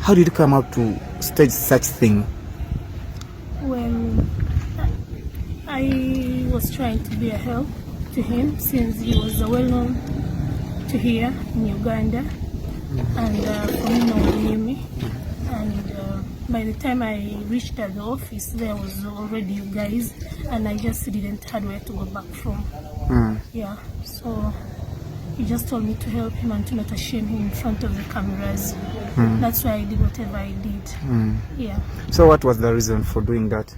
How did you come out to stage such thing? Well, I was trying to be a help to him since he was well known to here in Uganda, and for him, no one knew me. And by the time I reached at the office, there was already you guys, and I just didn't have where to go back from. Yeah, so he just told me to help him and to not shame him in front of the cameras. That's why I did whatever I did. Yeah. So what was the reason for doing that?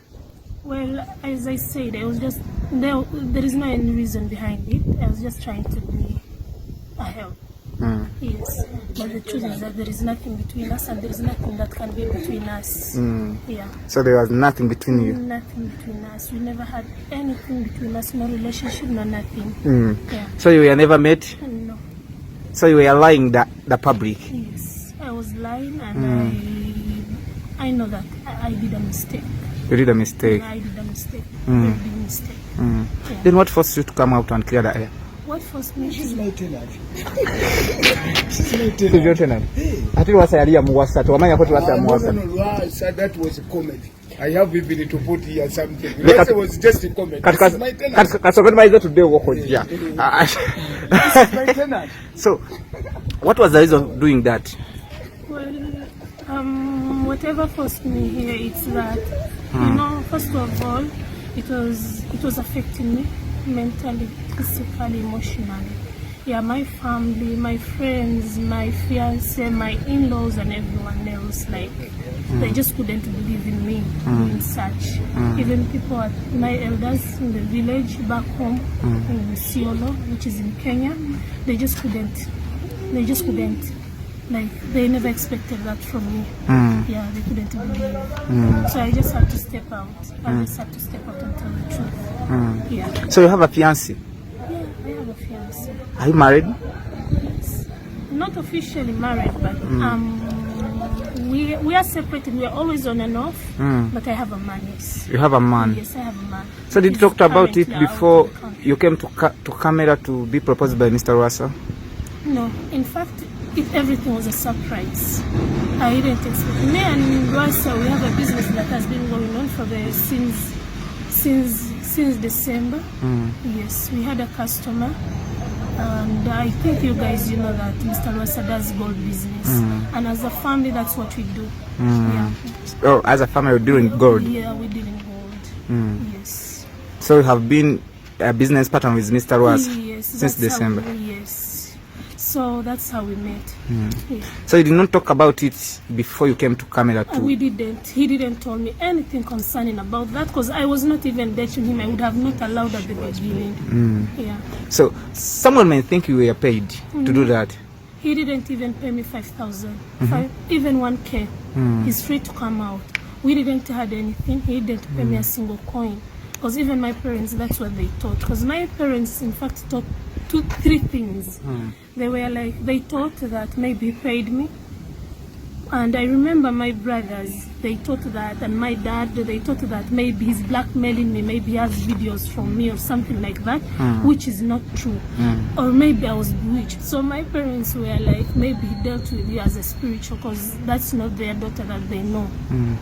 Well, as I said, I was just there is no any reason behind it. I was just trying to be a help. Yes, but the truth is that there is nothing between us, and there is nothing that can be between us. Yeah. So there was nothing between you? Nothing between us. We never had anything between us, no relationship, no nothing. Yeah. So you were never met? No. So you were lying the public? Yes, I was lying, and I know that I did a mistake. You did a mistake? I did a mistake, very big mistake. Yeah. Then what forced you to come out and clear the air? What forced me She's to... my tenant. She's your tenant? I think Lwasa Yali Yakawasa. Tuwamanya kwa Lwasa Yakawasa. No, Lwasa, that was a comedy. I have even to put here something. Lwasa was just a comedy. This is my tenant. Kasokoni maize today wako here. This is my tenant. So, what was the reason of doing that? Well, whatever forced me here, it's that, you know, first of all, it was affecting me mentally, physically, emotionally. Yeah, my family, my friends, my fiance, my in-laws, and everyone else, like, they just couldn't believe in me in such. Even people, my elders in the village back home in Siolo, which is in Kenya, they just couldn't, like, they never expected that from me. Yeah, they couldn't believe. So I just had to step out. I just had to step out and tell the truth. Yeah. So you have a fiancé? Yeah, I have a fiance. Are you married? Yes. Not officially married, but we are separated. We are always on and off. But I have a man. Yes. You have a man? Yes, I have a man. So did you talk about it currently before you came to camera to be proposed by Mr. Lwasa? No, in fact, everything was a surprise. I didn't expect. Me and Lwasa, we have a business that has been going on for since December. Yes, we had a customer, and I think you guys, you know that Mr. Lwasa does gold business, and as a family, that's what we do. Yeah. Oh, as a family, you're doing gold? Yeah, we're doing gold. Yes. So you have been a business partner with Mr. Lwasa Yes, since December? Yes. So that's how we met. Yeah. So you did not talk about it before you came to camera too? We didn't. He didn't tell me anything concerning about that, because I was not even dating him. I would have not allowed at the beginning. Yeah. So someone may think you were paid to do that? He didn't even pay me 5,000, even 1K. He's free to come out. We didn't have anything. He didn't pay me a single coin. Because even my parents, that's what they thought. Because my parents, in fact, thought three things. They were like, they thought that maybe he paid me. And I remember my brothers, they thought that, and my dad, they thought that maybe he's blackmailing me, maybe he has videos from me or something like that, which is not true. Or maybe I was bewitched. So my parents were like, maybe he dealt with you as a spiritual, because that's not their daughter that they know.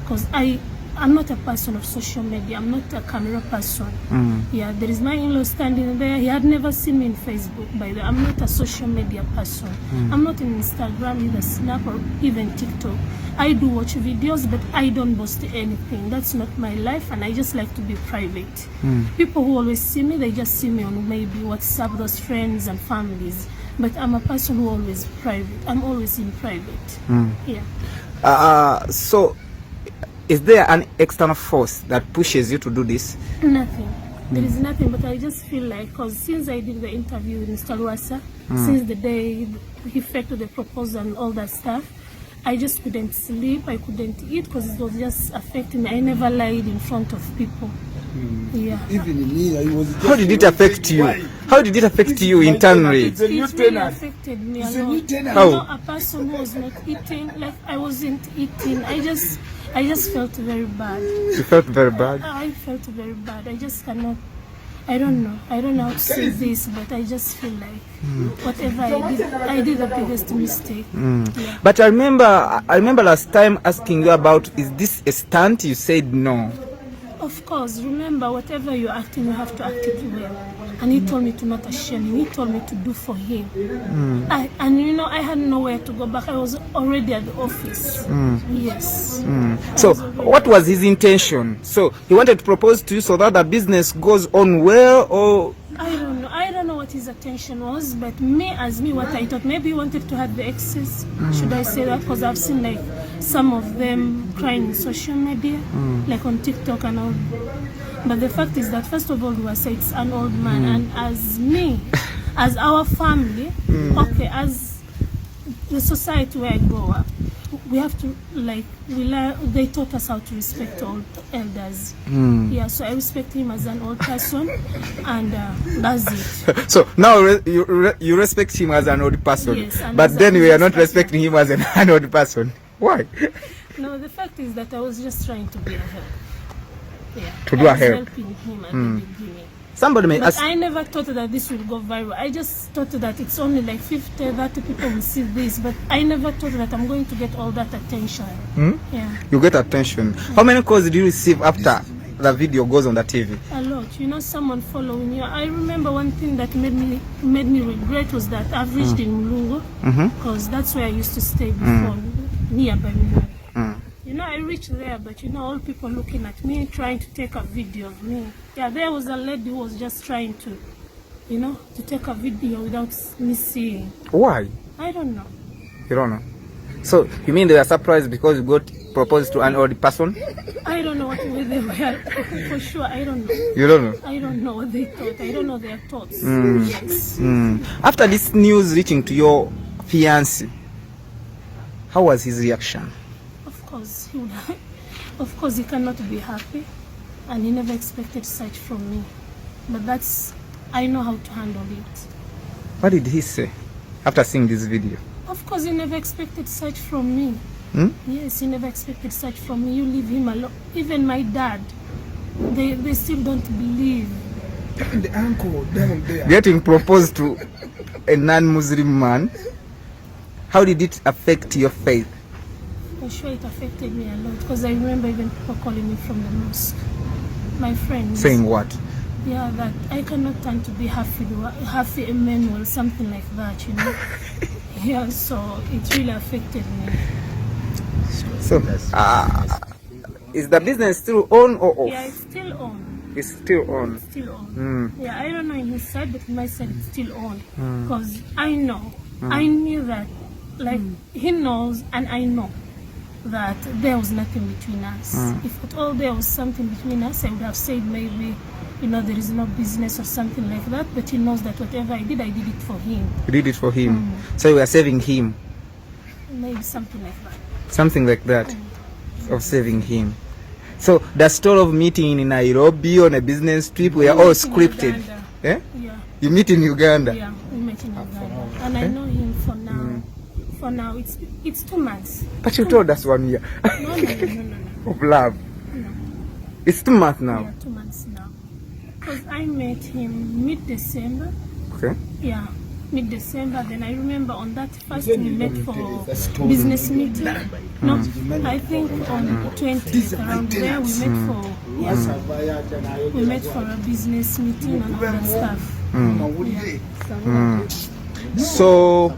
Because I'm not a person of social media. I'm not a camera person. Yeah, there is my in-law standing there. He had never seen me in Facebook, by the way. I'm not a social media person. I'm not in Instagram, either Snap or even TikTok. I do watch videos, but I don't post anything. That's not my life, and I just like to be private. People who always see me, they just see me on maybe WhatsApp, those friends and families. But I'm a person who always private. I'm always in private. Yeah. So, is there an external force that pushes you to do this? Nothing. There is nothing, but I just feel like, because since I did the interview with Mr. Lwasa, since the day he faked the proposal and all that stuff, I just couldn't sleep, I couldn't eat, because it was just affecting me. I never lied in front of people. Yeah. Even me, I was. How did it affect you? How did it affect you internally? It's a It new really tenant. affected me It's a a lot. new tenant. How? You know, a person who was not eating, like I wasn't eating. I just felt very bad. You felt very bad? I felt very bad. I just cannot. I don't know how to say this, but I just feel like whatever I did the biggest mistake. Yeah. But I remember last time asking you about, is this a stunt? You said no. Of course, remember, whatever you're acting, you have to act it well. And he told me to not shame him. He told me to do for him. And you know, I had nowhere to go back. I was already at the office. Yes. So, what was his intention? So, he wanted to propose to you so that the business goes on well, or? I don't know what his attention was, but me, what I thought, maybe he wanted to have the excess. Should I say that? Because I've seen like some of them crying in social media, like on TikTok and all. But the fact is that, first of all, Lwasa, it's an old man, and as me, as our family, okay, as the society where I grew up, we have to, like, they taught us how to respect old elders. Yeah, so I respect him as an old person, and that's it. So now you respect him as an old person, yes, but then we are not respecting him as an old person. Why? No, the fact is that I was just trying to be a help. Yeah, to do a help. Helping him at the beginning. Somebody may ask. I never thought that this will go viral. I just thought that it's only like 50, 30 people will see this, but I never thought that I'm going to get all that attention. Yeah. You get attention. How many calls did you receive after the video goes on the TV? A lot. You know, someone following you. I remember one thing that made me regret was that I've reached in Mulungu, because that's where I used to stay before, nearby Mulungu. You know, I reached there, but you know, all people looking at me, trying to take a video of me. Yeah, there was a lady who was just trying to, you know, to take a video without me seeing. Why? I don't know. You don't know? So, you mean they were surprised because you got proposed to an old person? I don't know what way they were. For sure, I don't know. You don't know? I don't know what they thought. I don't know their thoughts. Yes. After this news reaching to your fiancé, how was his reaction? Of course, he cannot be happy, and he never expected such from me. But I know how to handle it. What did he say after seeing this video? Of course, he never expected such from me. Yes, he never expected such from me. You leave him alone. Even my dad, they still don't believe. And the uncle down there. Getting proposed to a non-Muslim man, how did it affect your faith? For sure, it affected me a lot, because I remember even people calling me from the mosque, my friends. Saying what? Yeah, that I cannot turn to be Happy Emmanuel, something like that, you know. Yeah, so it really affected me. So, is the business still on or off? Yeah, it's still on. It's still on. It's still on. Yeah, I don't know in his side, but in my side it's still on. Because I know, I knew that, like, he knows and I know that there was nothing between us. If at all there was something between us, I would have said maybe, you know, there is no business or something like that, but he knows that whatever I did it for him. You did it for him. So you were saving him. Maybe something like that. Something like that, of saving him. So the story of meeting in Nairobi on a business trip, we are all scripted. Yeah? Yeah. You meet in Uganda? Yeah, we met in Uganda. And I know him for now. For now, it's 2 months. But you told us 1 year. No. Of love. No. It's 2 months now. Yeah, 2 months now. Because I met him mid-December. Okay. Yeah, mid-December. Then I remember on that first we met for business meeting. No, I think on 20th around there we met for a business meeting and all that stuff. So,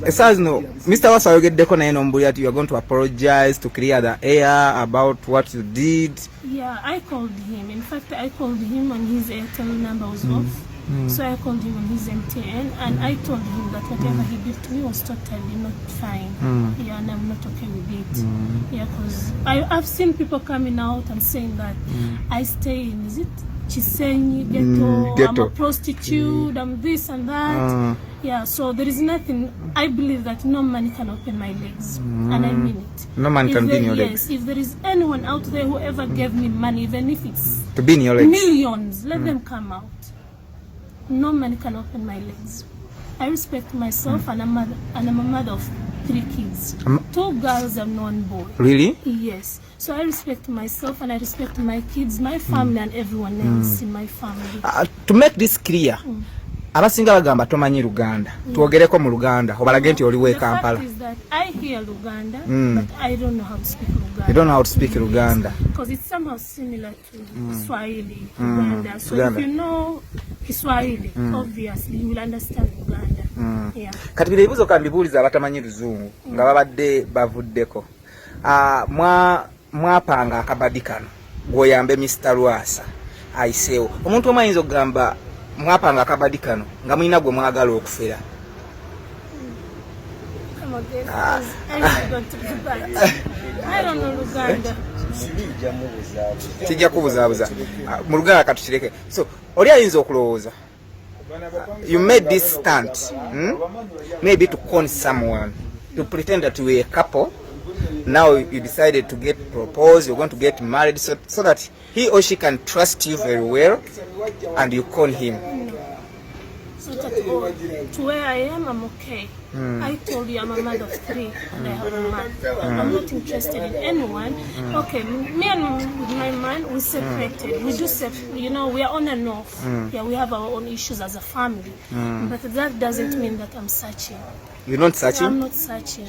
as far as no, Mr. Wasa Ogeddeko naye nombulira you are going to apologize to clear the air about what you did. Yeah, I called him. In fact, I called him and his Airtel number was off. So I called him on his MTN and I told him that whatever he did to me was totally not fine. Yeah, and I'm not okay with it. Yeah, because I've seen people coming out and saying that I stay in, is it Chisenyi, ghetto, I'm a prostitute, I'm this and that. Yeah, so there is nothing. I believe that no man can open my legs, and I mean it. No man can be in your legs. Yes, if there is anyone out there who ever gave me money, even if it's to be in your legs, millions, let them come out. No man can open my legs. I respect myself, and I'm a mother of 3 kids. 2 girls and 1 boy. Really? Yes. So I respect myself and I respect my kids, my family and everyone else in my family. To make this clear, abasinga bagamba tomanyi Luganda. Tuogereko mu Luganda. Obalage nti oliwe Kampala. The fact is that I hear Luganda, but I don't know how to speak Luganda. You don't know how to speak Luganda. Because it's somehow similar to Swahili, Luganda. So if you know Kiswahili, obviously you will understand Luganda. Yeah. Kati bile ebibuzo kambibuuliza abatamanyi Luzungu nga babadde bavuddeko. Mwapanga akabadi kano gwoyambe Mr. Lwasa ayiseewo. Omuntu omu ayinza okugamba mwapanga akabadi kano nga mulina gwe mwagala okufera. I don't know Luganda. Tijja kubuzaabuza. Mu Luganda katukireke. So, oli ayinza okulowooza. You made this stunt, maybe to con someone, to pretend that you were a couple. Now you decided to get proposed, you're going to get married, so that he or she can trust you very well, and you con him. Not at all. To where I am, I'm okay. I told you I'm a mother of 3 and I have a man. I'm not interested in anyone. Okay, me and my man, we separated. We do we are on and off. Yeah, we have our own issues as a family. But that doesn't mean that I'm searching. You're not searching? I'm not searching.